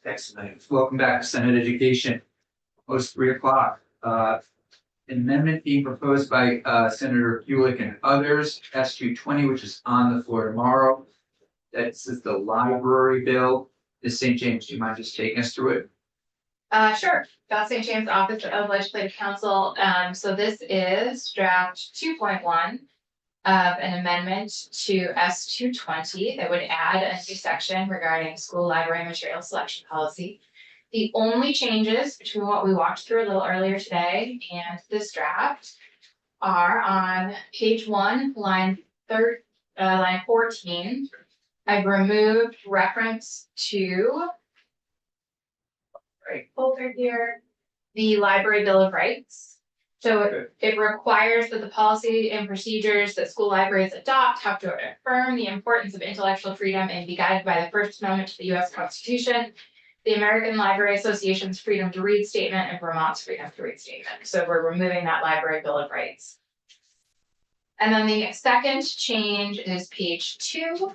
Excellent. Welcome back to Senate Education. Post 3 o'clock. Amendment being proposed by Senator Buick and others, S220, which is on the floor tomorrow. This is the library bill. Ms. St. James, do you mind just taking us through it? Sure. South St. James Office of Legislative Counsel. So this is draft 2.1 of an amendment to S220 that would add a new section regarding school library material selection policy. The only changes between what we walked through a little earlier today and this draft are on page 1, line 14. I've removed reference to folder here, the Library Bill of Rights. So it requires that the policy and procedures that school libraries adopt have to affirm the importance of intellectual freedom and be guided by the First Amendment to the U.S. Constitution, the American Library Association's Freedom to Read Statement, and Vermont's Freedom to Read Statement. So we're removing that Library Bill of Rights. And then the second change is page 2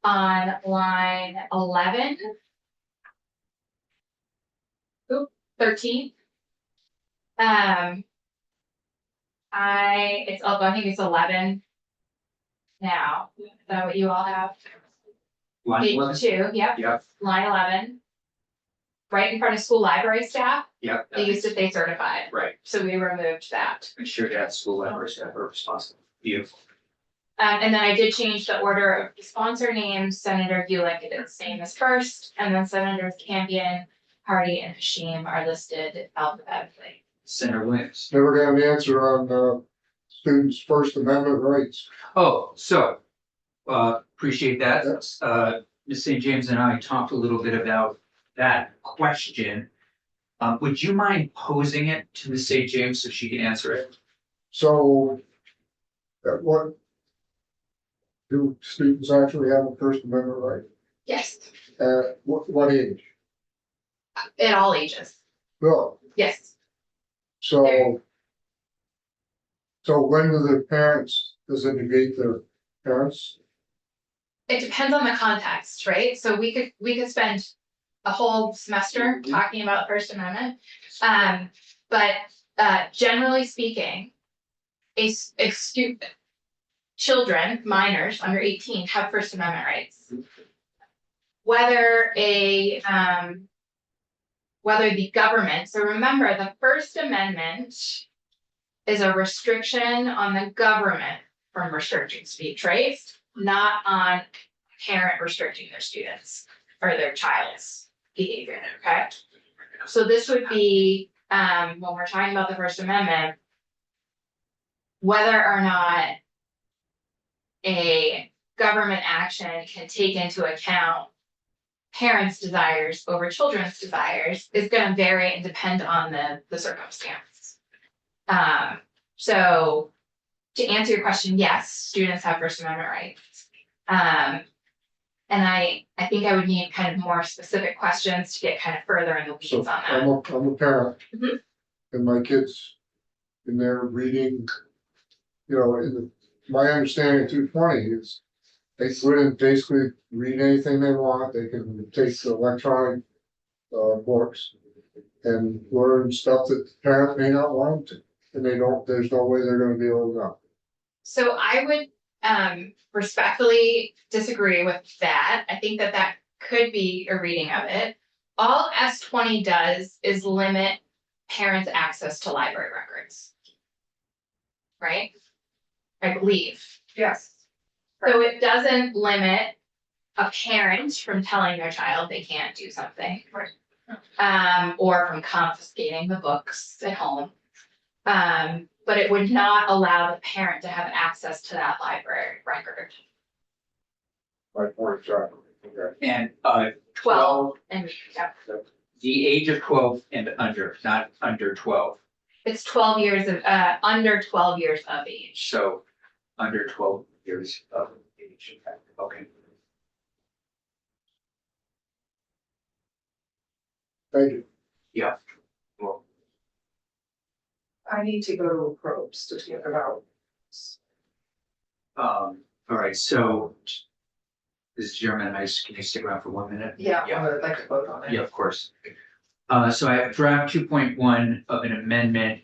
on line 11. 13. I think it's 11 now. Is that what you all have? Line Page 11? 2, yep. Yep. Line 11. Right in front of school library staff, Yep. they used to say certified. Right. So we removed that. Make sure that school library staff are responsible. Beautiful. And then I did change the order of the sponsor names. Senator Buick did the same as first, and then Senators Campion, Hardy, and Hashim are listed alphabetically. Senator Williams. Never got an answer on students' First Amendment rights. Oh, so appreciate that. Yes. Ms. St. James and I talked a little bit about that question. Would you mind posing it to Ms. St. James so she can answer it? So, what do students actually have a First Amendment right? Yes, At what age? at all ages. Well, Yes. so when do the parents, does it negate their parents? It depends on the context, right? So we could spend a whole semester talking about First Amendment. But generally speaking, children, minors under 18 have First Amendment rights. Whether the government, so remember the First Amendment is a restriction on the government from restricting speech, right? Not on parent restricting their students or their child's behavior, okay? So this would be, when we're talking about the First Amendment, whether or not a government action can take into account parents' desires over children's desires is going to vary and depend on the circumstance. So to answer your question, yes, students have First Amendment rights. And I think I would need kind of more specific questions to get kind of further in the weeds So on that. I'm a parent. Mhm. And my kids in there reading, my understanding of 220 is they couldn't basically read anything they want. They can take the electronic books and learn stuff that the parent may not want to. And there's no way they're gonna be able to know. So I would respectfully disagree with that. I think that could be a reading of it. All S20 does is limit parents' access to library records. Right? I believe. Yes. So it doesn't limit a parent from telling their child they can't do something. Or from confiscating the books at home. But it would not allow the parent to have access to that library record. My point exactly. Okay. And 12 and yeah, the age of 12 and under, not under 12. it's 12 years of under 12 years of age. So under 12 years of age. Okay. Thank you. Yeah. Well, I need to go to a probes to talk about. all right, so This is your amendment. Can you stick around for 1 minute? Yeah, I would like to vote on it. Yeah, of course. So I have draft 2.1 of an amendment,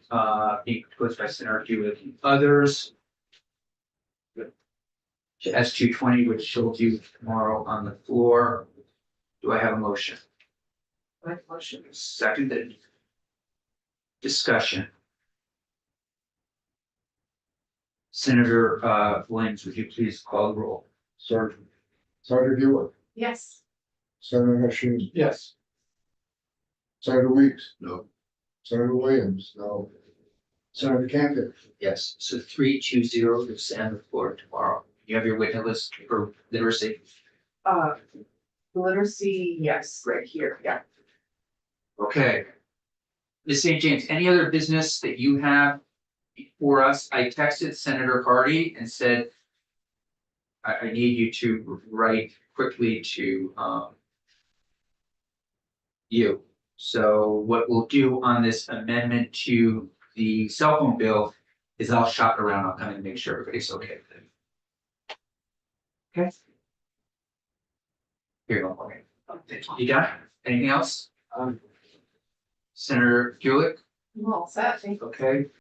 being proposed by Senator Hewitt and others. To S220, which she'll do tomorrow on the floor. Do I have a motion? Make motion. Seconded. Discussion. Senator, Williams, would you please call the roll? Sergeant Hewitt, Yes. Senator Hashim, Yes. Senator Weeks, No. Senator Williams, no. Senator Campion, Yes, so 3-2-0 to stand the floor tomorrow. You have your witness list for literacy. Literacy, yes, right here, yeah. Okay. Ms. St. James, any other business that you have for us? I texted Senator Hardy and said, I need you to write quickly to, you. So what we'll do on this amendment to the cell phone bill is I'll shop around, I'll come and make sure everybody's okay with it. Okay. Here you go, okay. You got it? Anything else? Senator Gulick, Well, set, thank you. okay.